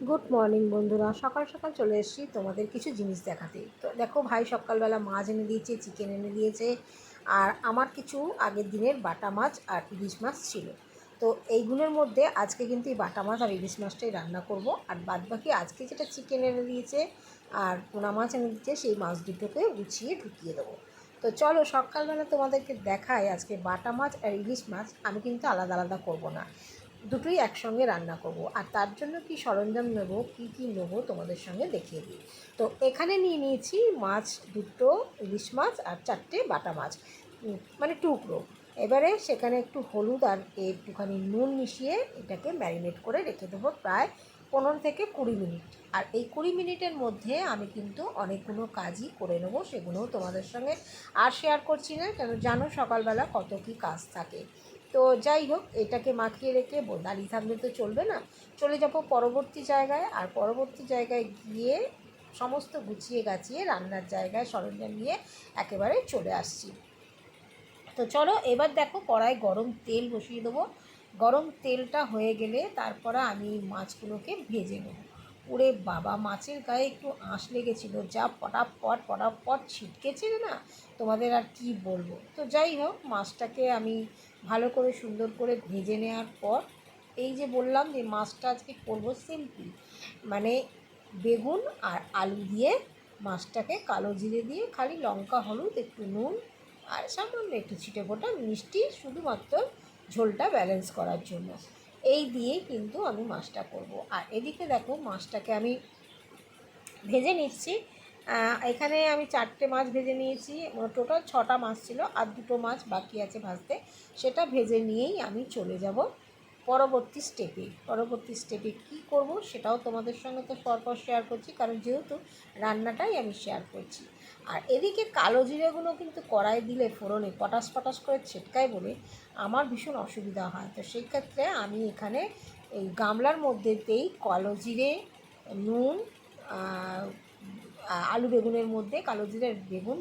Good morning বন্ধুরা, সকাল সকাল চলে এসেছি তোমাদের কিছু জিনিস দেখাতে। তো দেখো, ভাই সকালবেলা মাছ এনে দিয়েছে, চিকেন এনে দিয়েছে, আর আমার কিছু আগের দিনের বাটা মাছ আর ইলিশ মাছ ছিল। তো এইগুলোর মধ্যে আজকে কিন্তু এই বাটা মাছ আর ইলিশ মাছটাই রান্না করব, আর বাদবাকি আজকে যেটা চিকেন এনে দিয়েছে আর পোনা মাছ এনে দিয়েছে সেই মাছ দুটোকে গুছিয়ে ঢুকিয়ে দেবো। তো চলো সকালবেলা তোমাদেরকে দেখাই আজকে বাটা মাছ আর ইলিশ মাছ আমি কিন্তু আলাদা আলাদা করব না, দুটোই একসঙ্গে রান্না করব। আর তার জন্য কি সরঞ্জাম নেব, কি নেব তোমাদের সঙ্গে দেখিয়ে দিই। তো এখানে নিয়ে নিয়েছি মাছ দুটো, ইলিশ মাছ আর চারটে বাটা মাছ, মানে টুকরো। এবারে সেখানে একটু হলুদ আর একটুখানি নুন মিশিয়ে এটাকে ম্যারিনেট করে রেখে দেবো প্রায় 15 থেকে 20 মিনিট। আর এই 20 মিনিটের মধ্যে আমি কিন্তু অনেকগুলো কাজই করে নেবো, সেগুলোও তোমাদের সঙ্গে আর শেয়ার করছি না, কেন জানো সকালবেলা কত কী কাজ থাকে। তো যাই হোক, এটাকে মাখিয়ে রেখে দাঁড়িয়ে থাকলে তো চলবে না, চলে যাব পরবর্তী জায়গায়। আর পরবর্তী জায়গায় গিয়ে সমস্ত গুছিয়ে গাছিয়ে রান্নার জায়গায় সরঞ্জাম নিয়ে একেবারে চলে আসছি। তো চলো এবার দেখো, কড়াই গরম তেল বসিয়ে দেবো। গরম তেলটা হয়ে গেলে তারপরে আমি মাছগুলোকে ভেজে নেব। ওরে বাবা, মাছের গায়ে একটু আঁশ লেগেছিলো, যা পটাপট পটাপট ছিটকেছে না, তোমাদের আর কি বলবো। তো যাই হোক, মাছটাকে আমি ভালো করে সুন্দর করে ভেজে নেওয়ার পর, এই যে বললাম যে মাছটা আজকে করবো সিম্পল, মানে বেগুন আর আলু দিয়ে মাছটাকে কালো জিরে দিয়ে খালি লঙ্কা হলুদ একটু নুন আর সামান্য একটু ছিটে ফোটা মিষ্টি, শুধুমাত্র ঝোলটা ব্যালেন্স করার জন্য, এই দিয়েই কিন্তু আমি মাছটা করব। আর এদিকে দেখো, মাছটাকে আমি ভেজে নিচ্ছি। এখানে আমি 4টে মাছ ভেজে নিয়েছি, টোটাল 6টা মাছ ছিল, আর 2টো মাছ বাকি আছে ভাজতে। সেটা ভেজে নিয়েই আমি চলে যাব পরবর্তী স্টেপে কী করব সেটাও তোমাদের সঙ্গে তো পরপর শেয়ার করছি, কারণ যেহেতু রান্নাটাই আমি শেয়ার করছি। আর এদিকে কালো জিরেগুলো কিন্তু কড়াই দিলে ফোড়নে পটাশ পটাশ করে ছিটকায় বলে আমার ভীষণ অসুবিধা হয়। তো সেই ক্ষেত্রে আমি এখানে এই গামলার মধ্যেতেই কালো জিরে, নুন, আলু বেগুনের মধ্যে কালো জিরে বেগুন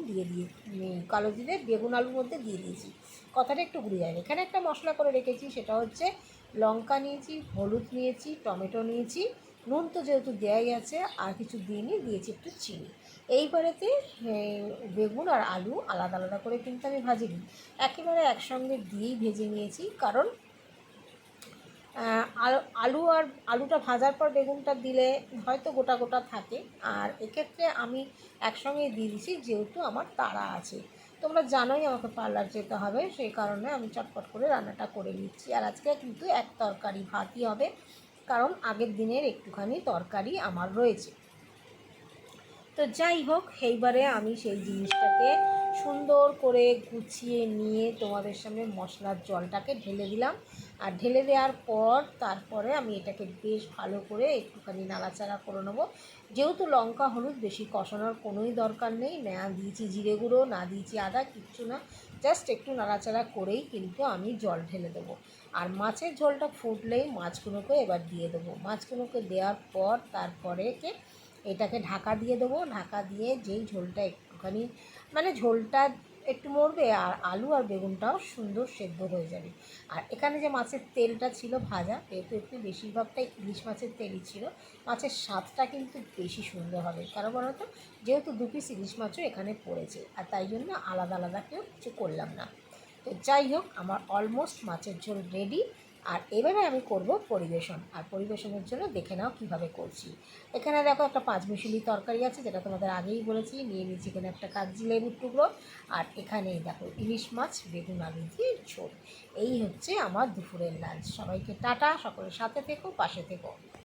কালো জিরে বেগুন আলুর মধ্যে দিয়ে দিয়েছি। কথাটা একটু ঘুরে যায়। এখানে একটা মশলা করে রেখেছি, সেটা হচ্ছে লঙ্কা নিয়েছি, হলুদ নিয়েছি, টমেটো নিয়েছি, নুন তো যেহেতু দেওয়াই আছে আর কিছু দিয়েছি একটু চিনি। এইবারেতে বেগুন আর আলু আলাদা আলাদা করে কিন্তু আমি ভাজিনি, একেবারে একসঙ্গে দিয়েই ভেজে নিয়েছি। কারণ আলুটা ভাজার পর বেগুনটা দিলে হয়তো গোটা গোটা থাকে, আর এক্ষেত্রে আমি একসঙ্গে দিয়ে দিচ্ছি যেহেতু আমার তাড়া আছে। তোমরা জানোই আমাকে পার্লার যেতে হবে, সেই কারণে আমি চটপট করে রান্নাটা করে নিচ্ছি। আর আজকে কিন্তু এক তরকারি ভাতই হবে, কারণ আগের দিনের একটুখানি তরকারি আমার রয়েছে। তো যাই হোক, এইবারে আমি সেই জিনিসটাকে সুন্দর করে গুছিয়ে নিয়ে তোমাদের সামনে মশলার জলটাকে ঢেলে দিলাম। আর ঢেলে দেওয়ার পর তারপরে আমি এটাকে বেশ ভালো করে একটুখানি নাড়াচাড়া করে নেবো। যেহেতু লঙ্কা হলুদ বেশি কষানোর কোনোই দরকার নেই, না দিয়েছি জিরে গুঁড়ো, না দিয়েছি আদা, কিচ্ছু না, জাস্ট একটু নাড়াচাড়া করেই কিন্তু আমি জল ঢেলে দেবো। আর মাছের ঝোলটা ফুটলেই মাছগুলোকে এবার দিয়ে দেবো। মাছগুলোকে দেওয়ার পর তারপরে এটাকে ঢাকা দিয়ে দেবো। ঢাকা দিয়ে যেই ঝোলটা একটুখানি, মানে ঝোলটা একটু মরবে আর আলু আর বেগুনটাও সুন্দর সেদ্ধ হয়ে যাবে। আর এখানে যে মাছের তেলটা ছিল ভাজা, যেহেতু একটু বেশিরভাগটাই ইলিশ মাছের তেলই ছিল, মাছের স্বাদটা কিন্তু বেশি সুন্দর হবে। কারণ বলতো, যেহেতু 2 পিস ইলিশ মাছও এখানে পড়েছে, আর তাই জন্য আলাদা আলাদা কেউ কিছু করলাম না। তো যাই হোক, আমার অলমোস্ট মাছের ঝোল রেডি। আর এবারে আমি করব পরিবেশন। আর পরিবেশনের জন্য দেখে নাও কীভাবে করছি। এখানে দেখো, একটা 5 মিশালি তরকারি আছে, যেটা তোমাদের আগেই বলেছি। নিয়ে নিচ্ছি এখানে একটা কাগজি লেবুর টুকরো, আর এখানেই দেখো ইলিশ মাছ বেগুন আলু দিয়ে ঝোল। এই হচ্ছে আমার দুপুরের লাঞ্চ। সবাইকে টাটা, সকলের সাথে থেকো, পাশে থেকো।